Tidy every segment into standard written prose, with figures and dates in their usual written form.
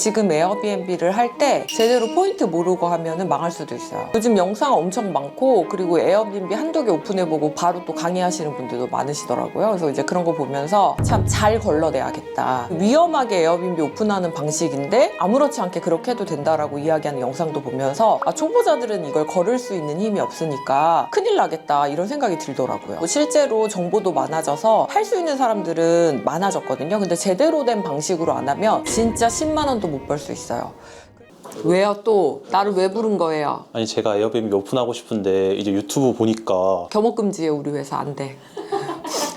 지금 에어비앤비를 할 때 제대로 포인트 모르고 하면은 망할 수도 있어요. 요즘 영상 엄청 많고, 그리고 에어비앤비 한두 개 오픈해보고 바로 또 강의하시는 분들도 많으시더라고요. 그래서 이제 그런 거 보면서 참 잘 걸러내야겠다. 위험하게 에어비앤비 오픈하는 방식인데 아무렇지 않게 그렇게 해도 된다라고 이야기하는 영상도 보면서 초보자들은 이걸 걸을 수 있는 힘이 없으니까 큰일 나겠다 이런 생각이 들더라고요. 실제로 정보도 많아져서 할 수 있는 사람들은 많아졌거든요. 근데 제대로 된 방식으로 안 하면 진짜 10만 원도 못 벌 수 있어요. 왜요? 또 나를 왜 부른 거예요? 아니 제가 에어비앤비 오픈하고 싶은데 이제 유튜브 보니까 겸업금지예요. 우리 회사 안 돼.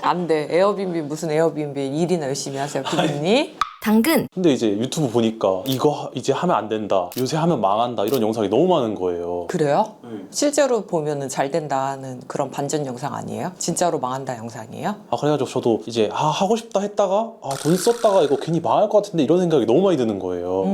안 돼. 에어비앤비 무슨 에어비앤비 일이나 열심히 하세요. 피디님. 당근. 근데 이제 유튜브 보니까 이거 이제 하면 안 된다, 요새 하면 망한다 이런 영상이 너무 많은 거예요. 그래요? 실제로 보면은 잘 된다는 그런 반전 영상 아니에요? 진짜로 망한다 영상이에요? 그래가지고 저도 이제 하고 싶다 했다가 돈 썼다가 이거 괜히 망할 것 같은데 이런 생각이 너무 많이 드는 거예요.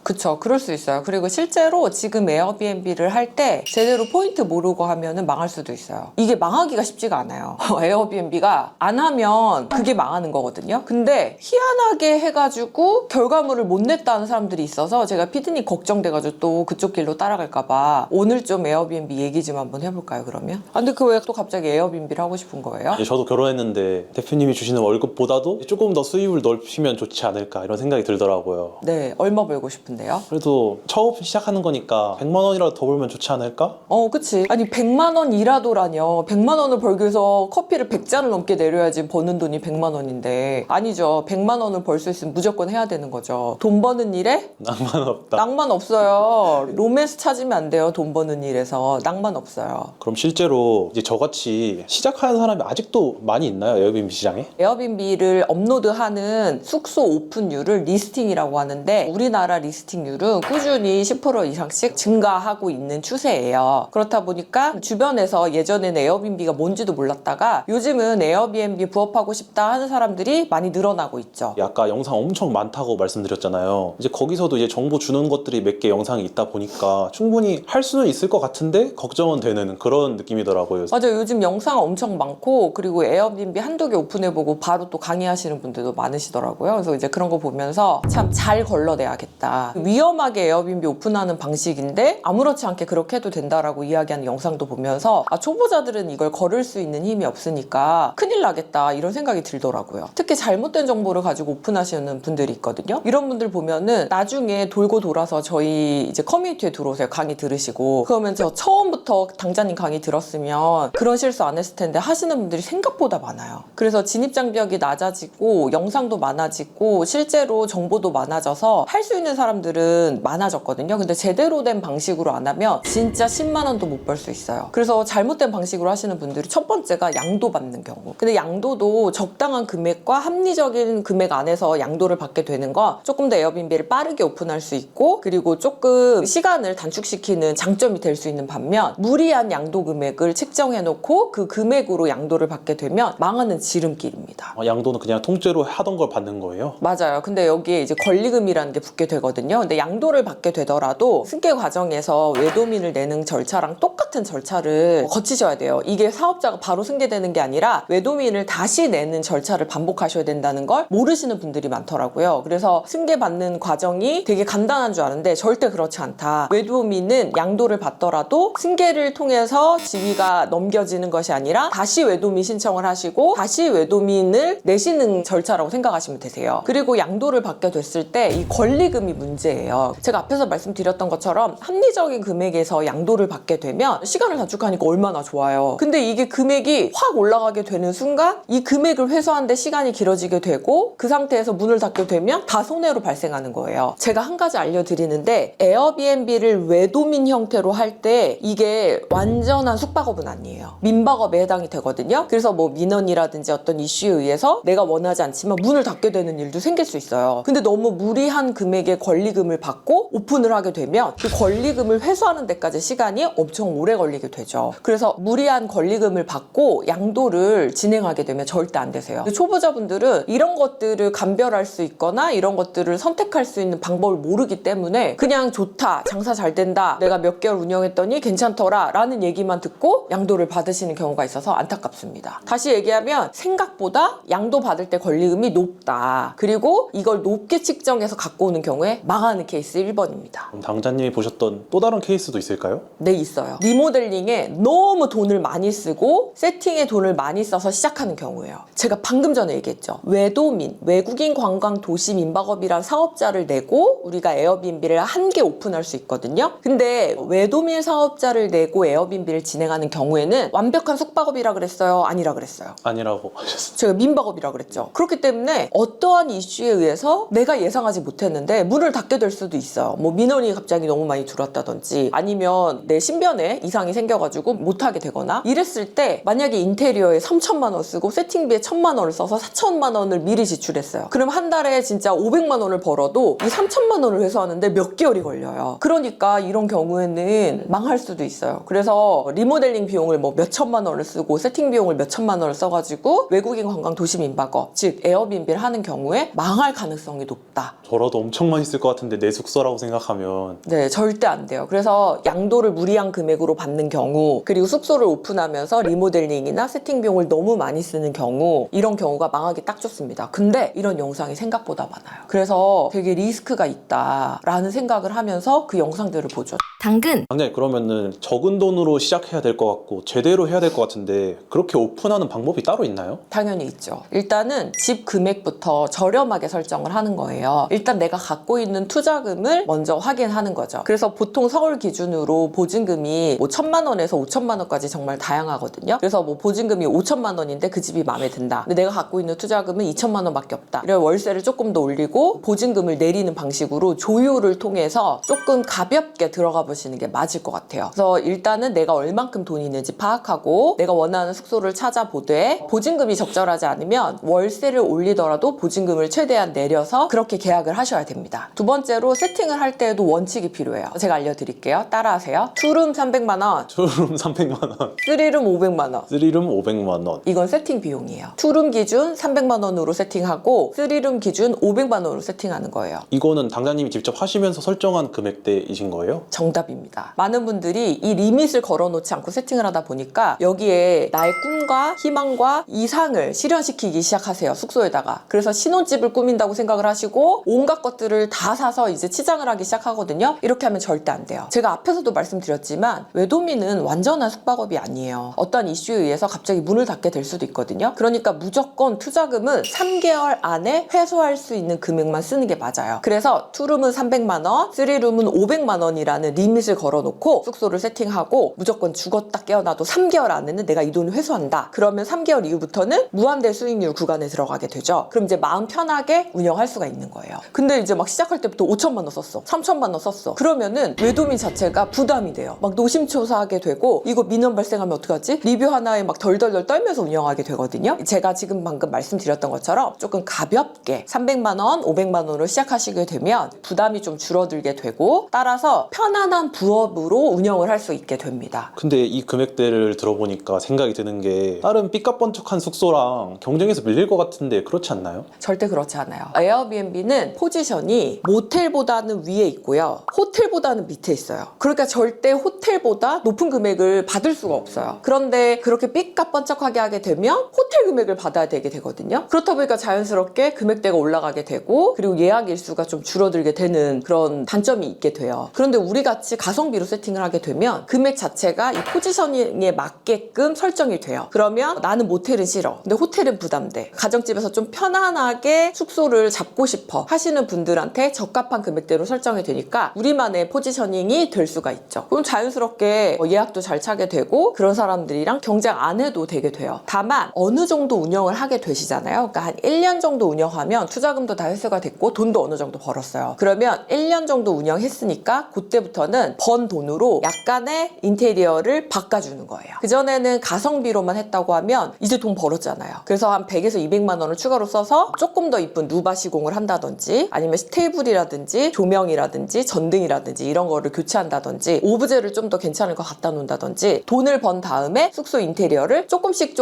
그쵸. 그럴 수 있어요. 그리고 실제로 지금 에어비앤비를 할 때 제대로 포인트 모르고 하면은 망할 수도 있어요. 이게 망하기가 쉽지가 않아요. 에어비앤비가 안 하면 그게 망하는 거거든요. 근데 희한하게 해가지고 결과물을 못 냈다는 사람들이 있어서 제가 피디님 걱정돼가지고 또 그쪽 길로 따라갈까봐 오늘 좀 에어비앤비 얘기 좀 한번 해볼까요, 그러면? 근데 그 왜 또 갑자기 에어비앤비를 하고 싶은 거예요? 이제 저도 결혼했는데 대표님이 주시는 월급보다도 조금 더 수입을 넓히면 좋지 않을까 이런 생각이 들더라고요. 네, 얼마 벌고 싶은데요? 그래도 처음 시작하는 거니까 100만 원이라도 더 벌면 좋지 않을까? 그치. 아니 100만 원이라도라뇨. 100만 원을 벌기 위해서 커피를 100잔을 넘게 내려야지 버는 돈이 100만 원인데 아니죠. 100만 원을 벌 수 있으면 무조건 해야 되는 거죠. 돈 버는 일에? 낭만 없다. 낭만 없어요. 로맨스 찾으면 안 돼요. 돈 버는 일에서. 낭만 없어요. 그럼 실제로 이제 저같이 시작하는 사람이 아직도 많이 있나요? 에어비앤비 시장에? 에어비앤비를 업로드하는 숙소 오픈율을 리스팅이라고 하는데 우리나라 리스팅률은 꾸준히 10% 이상씩 증가하고 있는 추세예요. 그렇다 보니까 주변에서 예전에는 에어비앤비가 뭔지도 몰랐다가 요즘은 에어비앤비 부업하고 싶다 하는 사람들이 많이 늘어나고 있죠. 아까 영상 엄청 많다고 말씀드렸잖아요. 이제 거기서도 이제 정보 주는 것들이 몇 개 영상이 있다 보니까 충분히 할 수는 있을 것 같은데 걱정은 되는 그런 느낌이더라고요. 맞아요. 요즘 영상 엄청 많고 그리고 에어비앤비 한두 개 오픈해보고 바로 또 강의하시는 분들도 많으시더라고요. 그래서 이제 그런 거 보면서 참 잘 걸러내야겠다. 위험하게 에어비앤비 오픈하는 방식인데 아무렇지 않게 그렇게 해도 된다라고 이야기하는 영상도 보면서 초보자들은 이걸 걸을 수 있는 힘이 없으니까 큰일 나겠다 이런 생각이 들더라고요. 특히 잘못된 정보를 가지고 오픈하시는 분들이 있거든요. 이런 분들 보면은 나중에 돌고 돌아서 저희 이제 커뮤니티에 들어오세요. 강의 들으시고 그러면 저 처음부터 당자님 강의 들었으면 그런 실수 안 했을 텐데 하시는 분들이 생각보다 많아요. 그래서 진입장벽이 낮아지고 영상도 많아지고 실제로 정보도 많아져서 할 수 있는 사람들은 많아졌거든요. 근데 제대로 된 방식으로 안 하면 진짜 10만 원도 못 벌 수 있어요. 그래서 잘못된 방식으로 하시는 분들이 첫 번째가 양도 받는 경우. 근데 양도도 적당한 금액과 합리적인 금액 안에서 양도를 받게 되는 건 조금 더 에어비앤비를 빠르게 오픈할 수 있고 그리고 조금 시간을 단축시키는 장점이 될 수 있는 반면 무리한 양도 금액을 책정해 놓고 그 금액으로 양도를 받게 되면 망하는 지름길입니다. 양도는 그냥 통째로 하던 걸 받는 거예요? 맞아요. 근데 여기에 이제 권리금이라는 게 붙게 되거든요. 근데 양도를 받게 되더라도 승계 과정에서 외도민을 내는 절차랑 똑같은 절차를 거치셔야 돼요. 이게 사업자가 바로 승계되는 게 아니라 외도민을 다시 내는 절차를 반복하셔야 된다는 걸 모르시는 분들이 많더라고요. 그래서 승계받는 과정이 되게 간단한 줄 아는데 절대 그렇지 않다. 외도민은 양도를 받더라도 승계를 통해서 지위가 넘겨지는 것이 아니라 다시 외도민 신청을 하시고 다시 외도민을 내시는 절차라고 생각하시면 되세요. 그리고 양도를 받게 됐을 때 이 권리금이 문제예요. 제가 앞에서 말씀드렸던 것처럼 합리적인 금액에서 양도를 받게 되면 시간을 단축하니까 얼마나 좋아요. 근데 이게 금액이 확 올라가게 되는 순간 이 금액을 회수하는데 시간이 길어지게 되고 그 상태에서 문을 닫게 되면 다 손해로 발생하는 거예요. 제가 한 가지 알려드리는데 에어비앤비를 외도민 형태로 할 때 이게 완전한 숙박업은 아니에요. 민박업에 해당이 되거든요. 그래서 뭐 민원이라든지 어떤 이슈에 의해서 내가 원하지 않지만 문을 닫게 되는 일도 생길 수 있어요. 근데 너무 무리한 금액의 권리 권리금을 받고 오픈을 하게 되면 그 권리금을 회수하는 데까지 시간이 엄청 오래 걸리게 되죠. 그래서 무리한 권리금을 받고 양도를 진행하게 되면 절대 안 되세요. 초보자분들은 이런 것들을 감별할 수 있거나 이런 것들을 선택할 수 있는 방법을 모르기 때문에 그냥 좋다, 장사 잘 된다, 내가 몇 개월 운영했더니 괜찮더라 라는 얘기만 듣고 양도를 받으시는 경우가 있어서 안타깝습니다. 다시 얘기하면 생각보다 양도 받을 때 권리금이 높다. 그리고 이걸 높게 측정해서 갖고 오는 경우에 망하는 케이스 1번입니다. 그럼 당자님이 보셨던 또 다른 케이스도 있을까요? 네, 있어요. 리모델링에 너무 돈을 많이 쓰고 세팅에 돈을 많이 써서 시작하는 경우예요. 제가 방금 전에 얘기했죠. 외도민, 외국인 관광 도시 민박업이란 사업자를 내고 우리가 에어비앤비를 한 개 오픈할 수 있거든요. 근데 외도민 사업자를 내고 에어비앤비를 진행하는 경우에는 완벽한 숙박업이라 그랬어요? 아니라 그랬어요? 아니라고 하셨습니다. 제가 민박업이라 그랬죠. 그렇기 때문에 어떠한 이슈에 의해서 내가 예상하지 못했는데 문을 닫게 될 수도 있어요. 뭐 민원이 갑자기 너무 많이 들어왔다든지 아니면 내 신변에 이상이 생겨가지고 못하게 되거나 이랬을 때 만약에 인테리어에 3천만 원 쓰고 세팅비에 1,000만 원을 써서 4천만 원을 미리 지출했어요. 그럼 한 달에 진짜 500만 원을 벌어도 이 3천만 원을 회수하는데 몇 개월이 걸려요. 그러니까 이런 경우에는 망할 수도 있어요. 그래서 리모델링 비용을 뭐 몇 천만 원을 쓰고 세팅 비용을 몇 천만 원을 써가지고 외국인 관광 도시 민박업 즉 에어비앤비를 하는 경우에 망할 가능성이 높다. 저라도 엄청 많이 쓸 것 같은데 내 숙소라고 생각하면 네, 절대 안 돼요. 그래서 양도를 무리한 금액으로 받는 경우 그리고 숙소를 오픈하면서 리모델링이나 세팅 비용을 너무 많이 쓰는 경우 이런 경우가 망하기 딱 좋습니다. 근데 이런 영상이 생각보다 많아요. 그래서 되게 리스크가 있다라는 생각을 하면서 그 영상들을 보죠. 당근 당장에 그러면은 적은 돈으로 시작해야 될 것 같고 제대로 해야 될 것 같은데 그렇게 오픈하는 방법이 따로 있나요? 당연히 있죠. 일단은 집 금액부터 저렴하게 설정을 하는 거예요. 일단 내가 갖고 있는 투자금을 먼저 확인하는 거죠. 그래서 보통 서울 기준으로 보증금이 뭐 1,000만 원에서 5천만 원까지 정말 다양하거든요. 그래서 뭐 보증금이 5천만 원인데 그 집이 마음에 든다. 근데 내가 갖고 있는 투자금은 2천만 원밖에 없다. 이런 월세를 조금 더 올리고 보증금을 내리는 방식으로 조율을 통해서 조금 가볍게 들어가 보시는 게 맞을 것 같아요. 그래서 일단은 내가 얼만큼 돈이 있는지 파악하고 내가 원하는 숙소를 찾아보되 보증금이 적절하지 않으면 월세를 올리더라도 보증금을 최대한 내려서 그렇게 계약을 하셔야 됩니다. 두 번째로 세팅을 할 때에도 원칙이 필요해요. 제가 알려드릴게요. 따라하세요. 투룸 300만 원, 투룸 300만 원, 쓰리룸 500만 원. 쓰리룸 500만 원. 이건 세팅 비용이에요. 투룸 기준 300만 원으로 세팅하고 쓰리룸 기준 500만 원으로 세팅하는 거예요. 이거는 당자님이 직접 하시면서 설정한 금액대이신 거예요? 정답입니다. 많은 분들이 이 리밋을 걸어놓지 않고 세팅을 하다 보니까 여기에 나의 꿈과 희망과 이상을 실현시키기 시작하세요. 숙소에다가. 그래서 신혼집을 꾸민다고 생각을 하시고 온갖 것들을 다 사서 이제 치장을 하기 시작하거든요. 이렇게 하면 절대 안 돼요. 제가 앞에서도 말씀드렸지만 외도민은 완전한 숙박업이 아니에요. 어떤 이슈에 의해서 갑자기 문을 닫게 될 수도 있거든요. 그러니까 무조건 투자금은 3개월 안에 회수할 수 있는 금액만 쓰는 게 맞아요. 그래서 투룸은 300만 원, 쓰리룸은 500만 원이라는 리밋을 걸어놓고 숙소를 세팅하고 무조건 죽었다 깨어나도 3개월 안에는 내가 이 돈을 회수한다. 그러면 3개월 이후부터는 무한대 수익률 구간에 들어가게 되죠. 그럼 이제 마음 편하게 운영할 수가 있는 거예요. 근데 이제 막 시작할 때부터 5천만 원 썼어. 3천만 원 썼어. 그러면은 외도민 자체가 부담이 돼요. 막 노심초사하게 되고 이거 민원 발생하면 어떡하지? 리뷰 하나에 막 덜덜덜 떨면서 운영하게 되거든요. 제가 지금 방금 말씀드렸던 것처럼 조금 가볍게 300만 원, 500만 원으로 시작하시게 되면 부담이 좀 줄어들게 되고 따라서 편안한 부업으로 운영을 할 수 있게 됩니다. 근데 이 금액대를 들어보니까 생각이 드는 게 다른 삐까뻔쩍한 숙소랑 경쟁해서 밀릴 것 같은데 그렇지 않나요? 절대 그렇지 않아요. 에어비앤비는 포지션이 모텔보다는 위에 있고요. 호텔보다는 밑에 있어요. 그러니까 절대 호텔보다 높은 금액을 받을 수가 없어요. 그런데 그렇게 삐까뻔쩍하게 하게 되면 호텔 금액을 받아야 되게 되거든요. 그렇다 보니까 자연스럽게 금액대가 올라가게 되고 그리고 예약 일수가 좀 줄어들게 되는 그런 단점이 있게 돼요. 그런데 우리 같이 가성비로 세팅을 하게 되면 금액 자체가 이 포지셔닝에 맞게끔 설정이 돼요. 그러면 나는 모텔은 싫어. 근데 호텔은 부담돼. 가정집에서 좀 편안하게 숙소를 잡고 싶어 하시는 분들한테 적합한 금액대로 설정이 되니까 우리만의 포지셔닝이 될 수가 있죠. 그럼 자연스럽게 예약도 잘 차게 되고 그런 사람들이랑 경쟁 안 해도 되게 돼요. 다만 어느 정도 운영을 하게 되시잖아요. 그러니까 한 1년 정도 운영하면 투자금도 다 회수가 됐고 돈도 어느 정도 벌었어요. 그러면 1년 정도 운영했으니까 그때부터는 하면은 번 돈으로 약간의 인테리어를 바꿔주는 거예요. 그전에는 가성비로만 했다고 하면 이제 돈 벌었잖아요. 그래서 한 100에서 200만 원을 추가로 써서 조금 더 이쁜 누바 시공을 한다든지 아니면 테이블이라든지 조명이라든지 전등이라든지 이런 거를 교체한다든지 오브제를 좀 더 괜찮은 거 갖다 놓는다든지 돈을 번 다음에 숙소 인테리어를 조금씩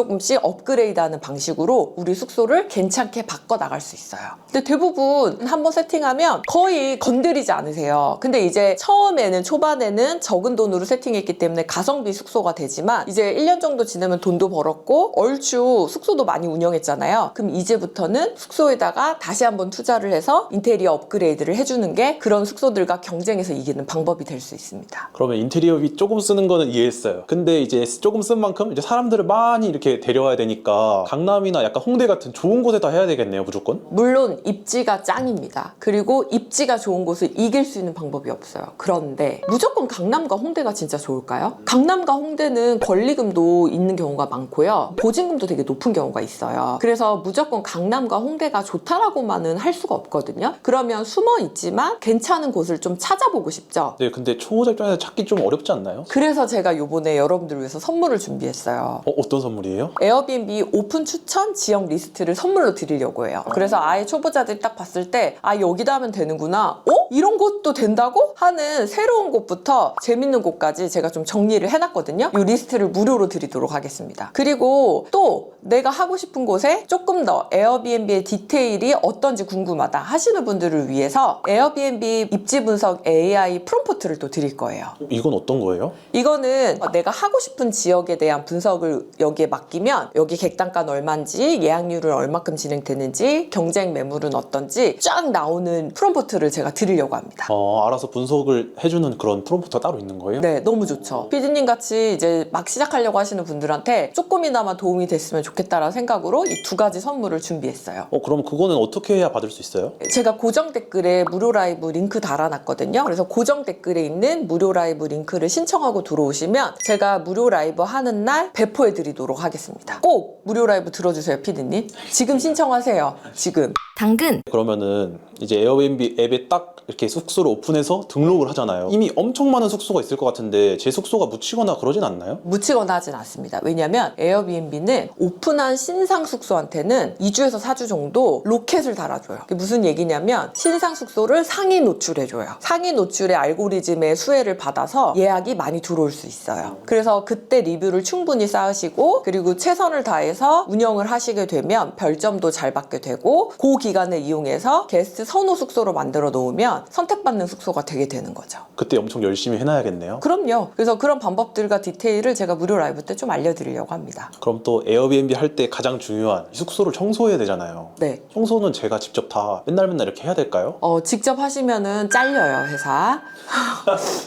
업그레이드하는 방식으로 우리 숙소를 괜찮게 바꿔 나갈 수 있어요. 근데 대부분 한번 세팅하면 거의 건드리지 않으세요. 근데 이제 처음에는 초반에는 적은 돈으로 세팅했기 때문에 가성비 숙소가 되지만 이제 1년 정도 지나면 돈도 벌었고 얼추 숙소도 많이 운영했잖아요. 그럼 이제부터는 숙소에다가 다시 한번 투자를 해서 인테리어 업그레이드를 해주는 게 그런 숙소들과 경쟁해서 이기는 방법이 될 수 있습니다. 그러면 인테리어비 조금 쓰는 거는 이해했어요. 근데 이제 조금 쓴 만큼 이제 사람들을 많이 이렇게 데려와야 되니까 강남이나 약간 홍대 같은 좋은 곳에다 해야 되겠네요, 무조건? 물론 입지가 짱입니다. 그리고 입지가 좋은 곳을 이길 수 있는 방법이 없어요. 그런데 무조건 강남과 홍대가 진짜 좋을까요? 강남과 홍대는 권리금도 있는 경우가 많고요. 보증금도 되게 높은 경우가 있어요. 그래서 무조건 강남과 홍대가 좋다라고만은 할 수가 없거든요. 그러면 숨어 있지만 괜찮은 곳을 좀 찾아보고 싶죠. 네, 근데 초보자 입장에서 찾기 좀 어렵지 않나요? 그래서 제가 요번에 여러분들을 위해서 선물을 준비했어요. 어떤 선물이에요? 에어비앤비 오픈 추천 지역 리스트를 선물로 드리려고 해요. 그래서 아예 초보자들이 딱 봤을 때 아 여기다 하면 되는구나. 이런 곳도 된다고? 하는 새로운 곳부터 재밌는 곳까지 제가 좀 정리를 해놨거든요. 이 리스트를 무료로 드리도록 하겠습니다. 그리고 또 내가 하고 싶은 곳에 조금 더 에어비앤비의 디테일이 어떤지 궁금하다 하시는 분들을 위해서 에어비앤비 입지 분석 AI 프롬프트를 또 드릴 거예요. 이건 어떤 거예요? 이거는 내가 하고 싶은 지역에 대한 분석을 여기에 맡기면 여기 객단가는 얼마인지 예약률은 얼마큼 진행되는지 경쟁 매물은 어떤지 쫙 나오는 프롬프트를 제가 드리려고 합니다. 알아서 분석을 해주는 그런 프롬프트가 따로 있는 거예요? 네, 너무 좋죠. 피디님 같이 이제 막 시작하려고 하시는 분들한테 조금이나마 도움이 됐으면 좋겠다라는 생각으로 이 두 가지 선물을 준비했어요. 그럼 그거는 어떻게 해야 받을 수 있어요? 제가 고정 댓글에 무료 라이브 링크 달아놨거든요. 그래서 고정 댓글에 있는 무료 라이브 링크를 신청하고 들어오시면 제가 무료 라이브 하는 날 배포해드리도록 하겠습니다. 꼭 무료 라이브 들어주세요, 피디님. 지금 신청하세요. 지금. 당근 그러면은 이제 에어비앤비 앱에 딱 이렇게 숙소를 오픈해서 등록을 하잖아요. 이미 엄청 많은 숙소가 있을 것 같은데 제 숙소가 묻히거나 그러진 않나요? 묻히거나 하진 않습니다. 왜냐면 에어비앤비는 오픈한 신상 숙소한테는 2주에서 4주 정도 로켓을 달아줘요. 그게 무슨 얘기냐면 신상 숙소를 상위 노출해줘요. 상위 노출의 알고리즘의 수혜를 받아서 예약이 많이 들어올 수 있어요. 그래서 그때 리뷰를 충분히 쌓으시고 그리고 최선을 다해서 운영을 하시게 되면 별점도 잘 받게 되고 그 기간을 이용해서 게스트 선호 숙소로 만들어 놓으면 선택받는 숙소가 되게 되는 거죠. 그때 엄청 열심히 해놔야겠네요. 그럼요. 그래서 그런 방법들과 디테일을 제가 무료 라이브 때 좀 알려드리려고 합니다. 그럼 또 에어비앤비 할 때 가장 중요한 숙소를 청소해야 되잖아요. 네. 청소는 제가 직접 다 맨날 이렇게 해야 될까요? 직접 하시면은 잘려요, 회사.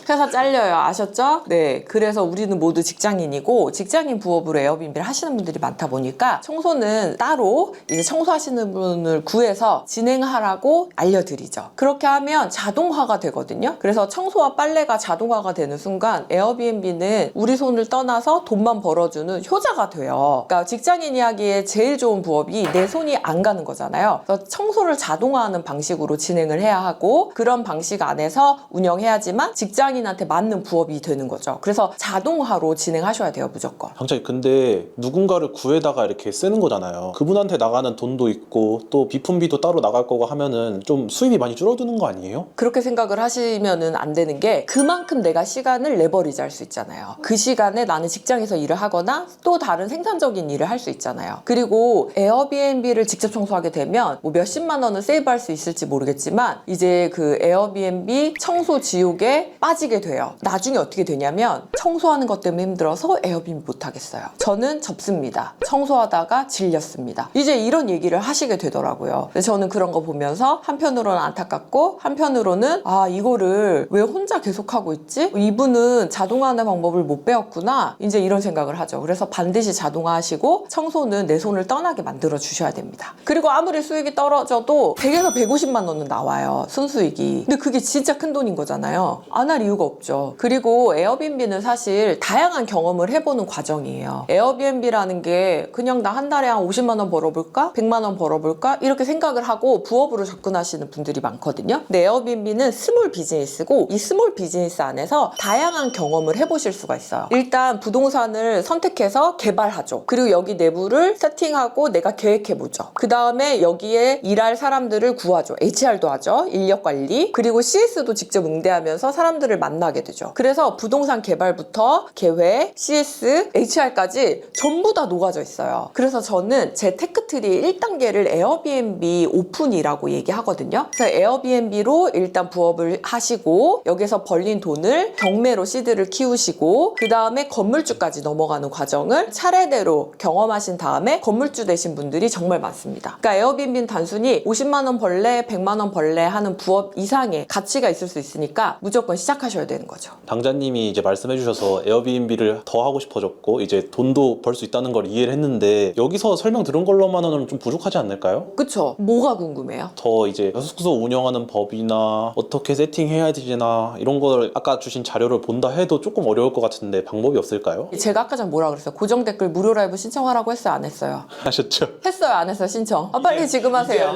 회사 잘려요. 아셨죠? 네. 그래서 우리는 모두 직장인이고 직장인 부업으로 에어비앤비를 하시는 분들이 많다 보니까 청소는 따로 이제 청소하시는 분을 구해서 진행하라고 알려드리죠. 그렇게 하면 자동화가 되거든요. 그래서 청소와 빨래가 자동화가 되는 순간 에어비앤비는 우리 손을 떠나서 돈만 벌어주는 효자가 돼요. 그러니까 직장인이 하기에 제일 좋은 부업이 내 손이 안 가는 거잖아요. 그래서 청소를 자동화하는 방식으로 진행을 해야 하고 그런 방식 안에서 운영해야지만 직장인한테 맞는 부업이 되는 거죠. 그래서 자동화로 진행하셔야 돼요, 무조건. 당장에 근데 누군가를 구해다가 이렇게 쓰는 거잖아요. 그분한테 나가는 돈도 있고 또 비품비도 따로 나갈 거고 하면은 좀 수입이 많이 줄어드는 거 아니에요? 그렇게 생각을 하시면은 안 되는 게 그만큼 내가 시간을 레버리지 할 수 있잖아요. 그 시간에 나는 직장에서 일을 하거나 또 다른 생산적인 일을 할 수 있잖아요. 그리고 에어비앤비를 직접 청소하게 되면 뭐 몇십만 원을 세이브할 수 있을지 모르겠지만 이제 그 에어비앤비 청소 지옥에 빠지게 돼요. 나중에 어떻게 되냐면 청소하는 것 때문에 힘들어서 에어비앤비 못 하겠어요. 저는 접습니다. 청소하다가 질렸습니다. 이제 이런 얘기를 하시게 되더라고요. 그래서 저는 그런 거 보면서 한편으로는 안타깝고 한편으로는 아 이거를 왜 혼자 계속하고 있지? 이분은 자동화하는 방법을 못 배웠구나. 이제 이런 생각을 하죠. 그래서 반드시 자동화하시고 청소는 내 손을 떠나게 만들어 주셔야 됩니다. 그리고 아무리 수익이 떨어져도 100에서 150만 원은 나와요. 순수익이. 근데 그게 진짜 큰 돈인 거잖아요. 안 할 이유가 없죠. 그리고 에어비앤비는 사실 다양한 경험을 해보는 과정이에요. 에어비앤비라는 게 그냥 나 한 달에 한 50만 원 벌어볼까? 100만 원 벌어볼까? 이렇게 생각을 하고 부업으로 접근하시는 분들이 많거든요. 근데 에어비앤비는 스몰 비즈니스고 이 스몰 스몰 비즈니스 안에서 다양한 경험을 해보실 수가 있어요. 일단 부동산을 선택해서 개발하죠. 그리고 여기 내부를 세팅하고 내가 계획해보죠. 그 다음에 여기에 일할 사람들을 구하죠. HR도 하죠. 인력 관리. 그리고 CS도 직접 응대하면서 사람들을 만나게 되죠. 그래서 부동산 개발부터 계획, CS, HR까지 전부 다 녹아져 있어요. 그래서 저는 제 테크트리 1단계를 에어비앤비 오픈이라고 얘기하거든요. 그래서 에어비앤비로 일단 부업을 하시고 여기서 벌린 돈을 경매로 시드를 키우시고 그 다음에 건물주까지 넘어가는 과정을 차례대로 경험하신 다음에 건물주 되신 분들이 정말 많습니다. 그러니까 에어비앤비는 단순히 50만 원 벌래, 100만 원 벌래 하는 부업 이상의 가치가 있을 수 있으니까 무조건 시작하셔야 되는 거죠. 당자님이 이제 말씀해 주셔서 에어비앤비를 더 하고 싶어졌고 이제 돈도 벌 수 있다는 걸 이해를 했는데 여기서 설명 들은 걸로만은 좀 부족하지 않을까요? 그쵸? 뭐가 궁금해요? 더 이제 숙소 운영하는 법이나 어떻게 세팅해야 되나 이런 걸 아까 주신 자료를 본다 해도 조금 어려울 것 같은데 방법이 없을까요? 제가 아까 전 뭐라 그랬어요? 고정 댓글 무료 라이브 신청하라고 했어요? 안 했어요? 하셨죠? 했어요? 안 했어요? 신청? 빨리 지금 하세요.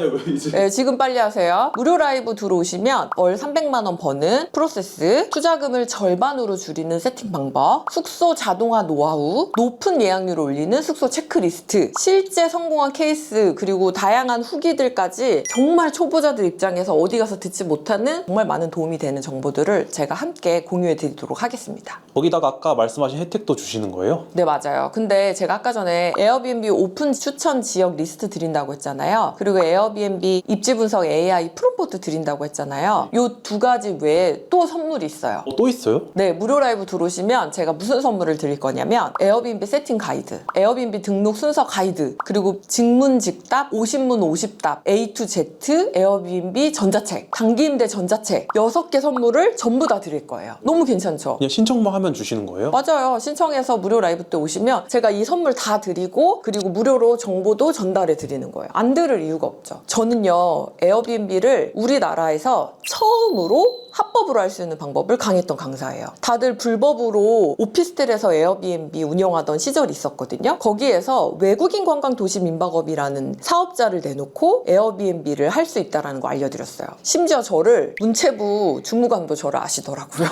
네, 지금 빨리 하세요. 무료 라이브 들어오시면 월 300만 원 버는 프로세스, 투자금을 절반으로 줄이는 세팅 방법, 숙소 자동화 노하우, 높은 예약률을 올리는 숙소 체크리스트, 실제 성공한 케이스, 그리고 다양한 후기들까지 정말 초보자들 입장에서 어디 가서 듣지 못하는 정말 많은 도움이 되는 정보들을 제가 함께 공유해 드리도록 하겠습니다. 거기다가 아까 말씀하신 혜택도 주시는 거예요? 네, 맞아요. 근데 제가 아까 전에 에어비앤비 오픈 추천 지역 리스트 드린다고 했잖아요. 그리고 에어비앤비 입지 분석 AI 프롬포트 드린다고 했잖아요. 요 두 가지 외에 또 선물이 있어요. 또 있어요? 네, 무료 라이브 들어오시면 제가 무슨 선물을 드릴 거냐면 에어비앤비 세팅 가이드, 에어비앤비 등록 순서 가이드, 그리고 직문직답, 50문 50답, A to Z, 에어비앤비 전자책, 단기임대 전자책 6개 선물을 전부 다 드릴 거예요. 너무 괜찮죠? 그냥 신청만 하면 주시는 거예요? 맞아요. 신청해서 무료 라이브 때 오시면 제가 이 선물 다 드리고 그리고 무료로 정보도 전달해 드리는 거예요. 안 들을 이유가 없죠. 저는요, 에어비앤비를 우리나라에서 처음으로 합법으로 할 수 있는 방법을 강했던 강사예요. 다들 불법으로 오피스텔에서 에어비앤비 운영하던 시절이 있었거든요. 거기에서 외국인 관광 도시 민박업이라는 사업자를 내놓고 에어비앤비를 할 수 있다는 거 알려드렸어요. 심지어 저를 문체부 주무관도 저를 아시더라고요.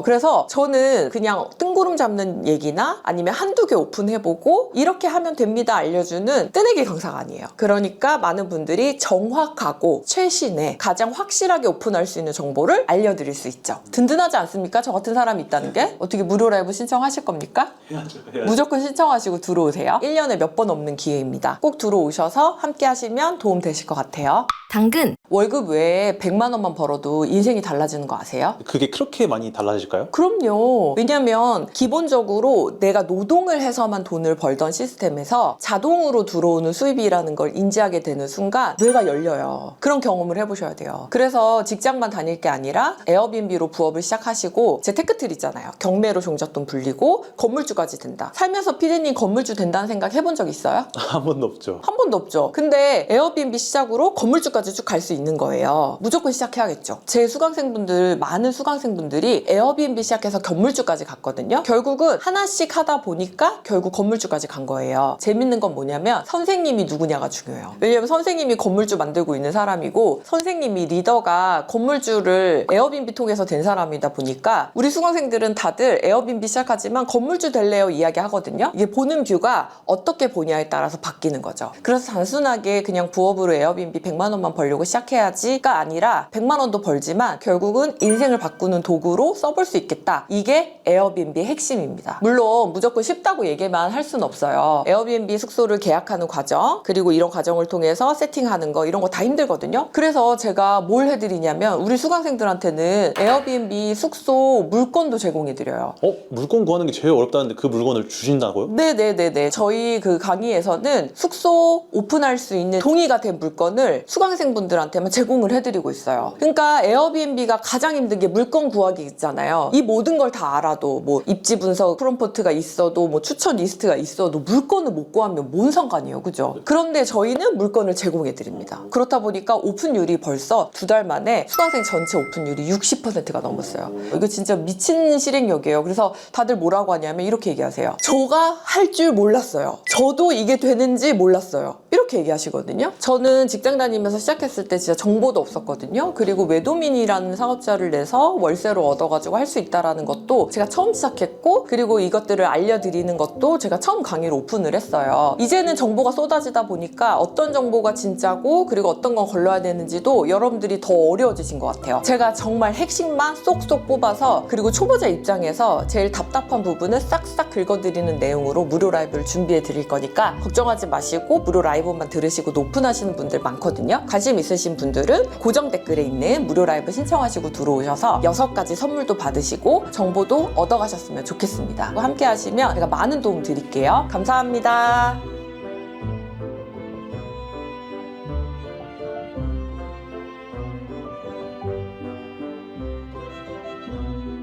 그래서 저는 그냥 뜬구름 잡는 얘기나 아니면 한두 개 오픈해보고 이렇게 하면 됩니다 알려주는 뜨내기 강사가 아니에요. 그러니까 많은 분들이 정확하고 최신의 가장 확실하게 오픈할 수 있는 정보를 알려드릴 수 있죠. 든든하지 않습니까? 저 같은 사람이 있다는 게? 어떻게 무료 라이브 신청하실 겁니까? 해야죠. 무조건 신청하시고 들어오세요. 1년에 몇 번 없는 기회입니다. 꼭 들어오셔서 함께 하시면 도움 되실 것 같아요. 당근 월급 외에 100만 원만 벌어도 인생이 달라지는 거 아세요? 그게 그렇게 많이 달라질까요? 그럼요. 왜냐면 기본적으로 내가 노동을 해서만 돈을 벌던 시스템에서 자동으로 들어오는 수입이라는 걸 인지하게 되는 순간 뇌가 열려요. 그런 경험을 해보셔야 돼요. 그래서 직장만 다닐 게 아니라 에어비앤비로 부업을 시작하시고 제 테크트리 있잖아요. 경매로 종잣돈 불리고 건물주까지 된다. 살면서 피디님 건물주 된다는 생각 해본 적 있어요? 한 번도 없죠. 한 번도 없죠. 근데 에어비앤비 시작으로 건물주까지 쭉 갈 수 있는 거예요. 무조건 시작해야겠죠. 제 수강생분들, 많은 수강생분들이 에어비앤비 시작해서 건물주까지 갔거든요. 결국은 하나씩 하다 보니까 결국 건물주까지 간 거예요. 재밌는 건 뭐냐면 선생님이 누구냐가 중요해요. 왜냐면 선생님이 건물주 만들고 있는 사람이고 선생님이 리더가 건물주를 에어비앤비 통해서 된 사람이다 보니까 우리 수강생들은 다들 에어비앤비 시작하지만 건물주 될래요 이야기 하거든요. 이게 보는 뷰가 어떻게 보냐에 따라서 바뀌는 거죠. 그래서 단순하게 그냥 부업으로 에어비앤비 100만 원만 벌려고 시작해야지가 아니라 100만 원도 벌지만 결국은 인생을 바꾸는 도구로 써볼 수 있겠다. 이게 에어비앤비의 핵심입니다. 물론 무조건 쉽다고 얘기만 할 수는 없어요. 에어비앤비 숙소를 계약하는 과정, 그리고 이런 과정을 통해서 세팅하는 거 이런 거 다 힘들거든요. 그래서 제가 뭘 해드리냐면 우리 수강생들한테는 에어비앤비 숙소 물건도 제공해드려요. 물건 구하는 게 제일 어렵다는데 그 물건을 주신다고요? 네네네네. 저희 그 강의에서는 숙소 오픈할 수 있는 동의가 된 물건을 수강생분들한테만 제공을 해드리고 있어요. 그러니까 에어비앤비가 가장 힘든 게 물건 구하기 있잖아요. 이 모든 걸 다 알아도 뭐 입지 분석 프롬포트가 있어도 뭐 추천 리스트가 있어도 물건을 못 구하면 뭔 상관이에요. 그죠? 그런데 저희는 물건을 제공해드립니다. 그렇다 보니까 오픈율이 벌써 2달 만에 수강생 전체 오픈율이 60%가 넘었어요. 이거 진짜 미친 실행력이에요. 그래서 다들 뭐라고 하냐면 이렇게 얘기하세요. 저가 할 줄 몰랐어요. 저도 이게 되는지 몰랐어요. 이렇게 이렇게 얘기하시거든요. 저는 직장 다니면서 시작했을 때 진짜 정보도 없었거든요. 그리고 외도민이라는 사업자를 내서 월세로 얻어가지고 할 수 있다라는 것도 제가 처음 시작했고, 그리고 이것들을 알려드리는 것도 제가 처음 강의를 오픈을 했어요. 이제는 정보가 쏟아지다 보니까 어떤 정보가 진짜고 그리고 어떤 건 걸러야 되는지도 여러분들이 더 어려워지신 것 같아요. 제가 정말 핵심만 쏙쏙 뽑아서, 그리고 초보자 입장에서 제일 답답한 부분을 싹싹 긁어드리는 내용으로 무료 라이브를 준비해 드릴 거니까 걱정하지 마시고 무료 라이브만 들으시고 오픈하시는 분들 많거든요. 관심 있으신 분들은 고정 댓글에 있는 무료 라이브 신청하시고 들어오셔서 6가지 선물도 받으시고 정보도 얻어가셨으면 좋겠습니다. 함께 하시면 제가 많은 도움 드릴게요. 감사합니다.